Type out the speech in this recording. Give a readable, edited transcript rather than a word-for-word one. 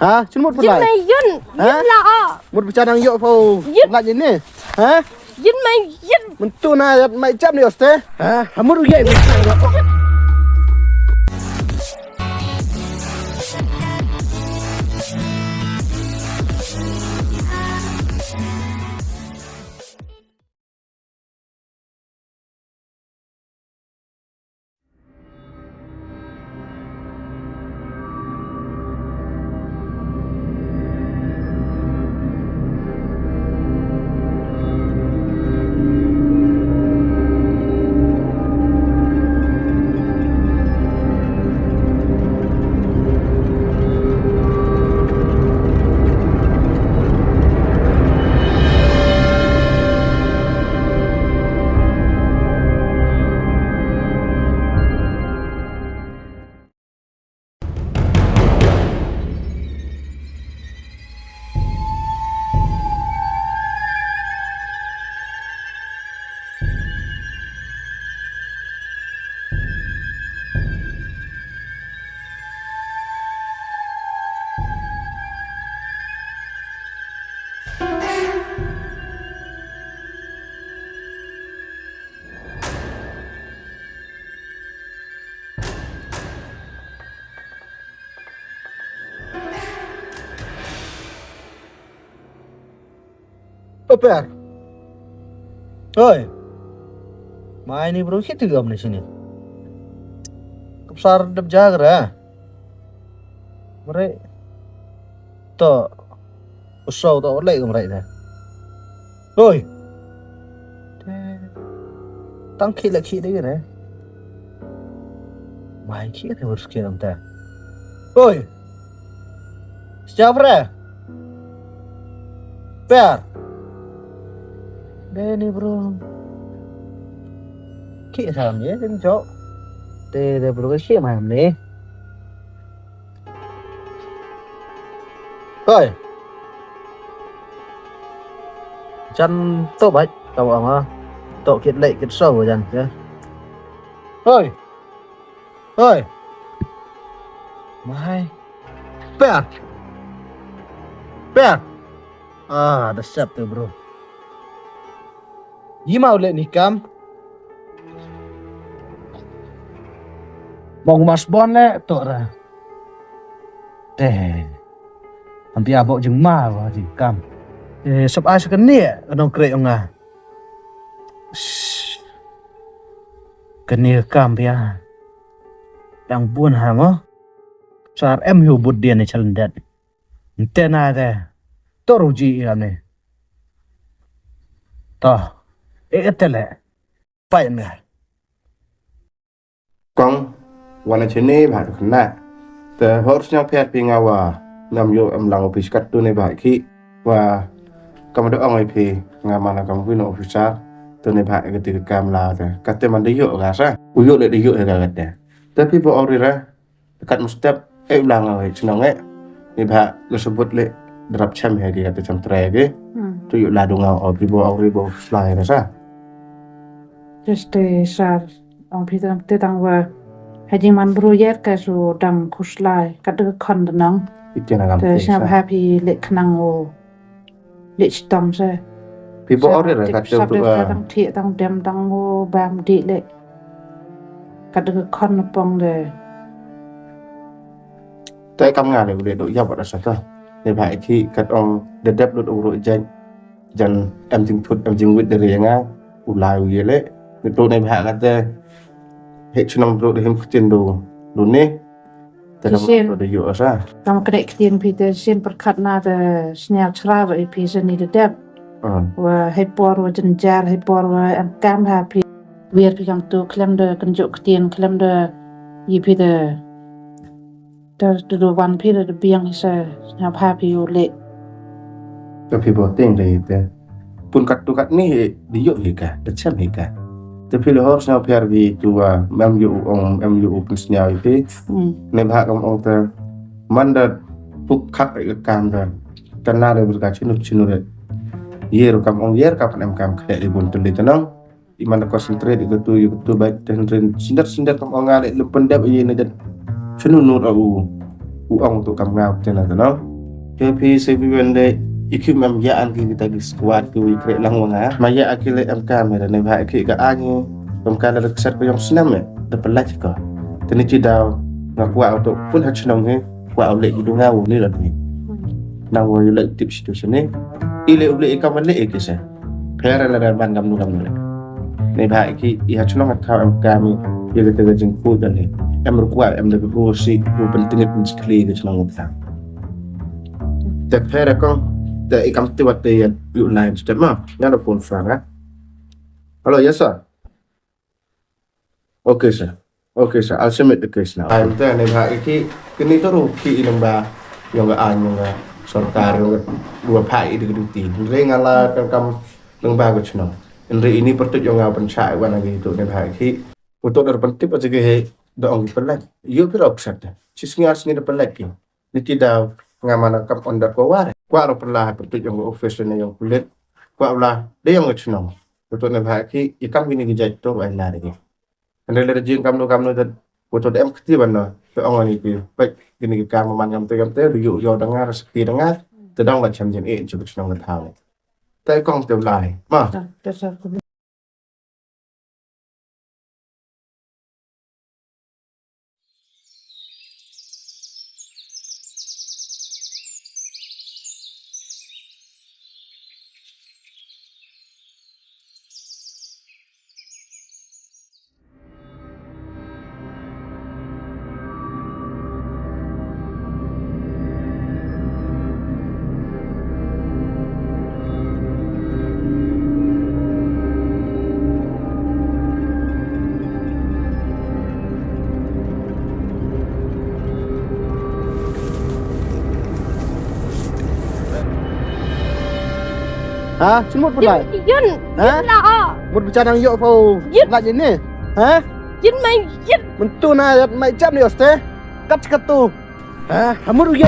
hả chín một phần Dứt lại mày dứt. Dứt là. một bữa ăn dọ phô lại gì nè hả Dứt mày dứt. mình tu na mày chấp đi ở hả không muốn gây Per oi main ini bro kita juga di sini besar dep jagra mereka to usau to oleh mereka oi tăng khi là khi đấy rồi đấy mai khi thì bớt kia ông ta oi siapa Per đây nih bro kia làm nhé trên chỗ tê đây bro cái kia mà làm nè ơi chân tô bạch tao bảo mà tổ kiệt lệ kiệt sâu rồi dần chứ ơi ơi mai Per Per ah udah siap tuh bro Gimana lihat nikam? Bong mas bon le tok ra. Hampir abok jeung ma wa nikam. Sop ai sekeni nong krek nga. Keni kam ya. Yang buôn hàng á. Sar em hiểu bút điện này chân đẹp. Tên ai thế? Tôi rồi gì làm này. To. Tele. Phải nè. Kong wana chene ba khna te horsnya pet pingawa nam yo am lang office kat tu ne ba ki wa kam do angai phi ngama na kam vino officer tu ne ba ke ti kam la te kat te man de yo ga sa u yo le de yo ga ga te te pi bo ori ra kat mustep lang ngai chnong e ni ba lo sebut le drap cham he ge te cham tre ge tu yo la do ngau pi bo ori bo fly ra sa Just sar on Peter te tang wa haji man bru yet ka so dam khuslai ka de khon de nang itena gam te te sab happy le knang o le stom se pi bo ori ra kat sab tu de tang thi tang dem tang o bam di le ka de khon pong de te kam nga le do ya ba sa ta ne ba ki kat ong de dep do ro jan em jing thut em jing wit de re nga u lai u ye le tu ne ba ka te hệ chunam do de hem ktin do ne te nam do yo sa tam krek tien Peter sin per khat na de snel trawe e pi se ni de dep wa he por wa jen jar he por wa am kam happy wir pi kam tu klem de kan jo ktin klem de yi pi de do one pi de biang se am happy u le to pi bo ting de te pun kat tu kat ni di yo hi ka de cham hi ka te pi lo hor sna per vi tu em yu ong em yu pun snya pi ne ba kam ong te manda puk khak ke kam dan kana de ber ka chinu de yer kam ong yer ka em kam khle di bun tu le tanang i mana concentrate itu tu yu tu baik dan sindar kam ong ngale le pendap ye ne dan chinu nur au uang untuk kamu ngau tena tena kepi sebiwen de ikut memjaan kita di squad ke wikre lang wanga maya akile am kamera ne ba ke ga anyi kam kala reksat ko yang senam ya de pelat ko teni cidau ngaku auto pun hat senong he kwa ole gidu ngau ni la ni na wo le tip situation ni ile ole ikam le ekisa pera la ban gam nu le ne ba ki i hat senong at am kami ye ke te jing fu dan ni em rukwa em de go si go penting pun skli ke senong ta te pera ko te ikam te wat te yu lain step ma ya do phone franga hello yes sir okay sir I'll submit the case now I'm there ne ba ki kini to ru ki inang ba yang ga an yang ga sarkar yang dua pai di duti re ngala kam nang ba ko chno re ini pertut yang ga pencai wan lagi itu ne ba ki untuk dar pentip aja ke he do ong pelak yo pira oksat cis ngas ni pelak ki ni tidak ngamana kam ondar ko ware kwa ro perlah pertut yang office ne yang kulit kwa lah de yang chno untuk ne ba ki ikam ini gejat to ai la de Anda lihat jeng kamu dan foto DM ketiban no, ke orang itu baik gini ke kamu man kam te yuk yo dengar sepi dengar, tedang lah jam cuba senang tahu. Tapi kong te lai, mah. Hả? Xin một lại. Dân Hả? là Một bicara yang yuk kau lại ini. Hả? dân mày dân Mentu na mày chấp ni oste. Kat tu. Hả? Kamu rugi.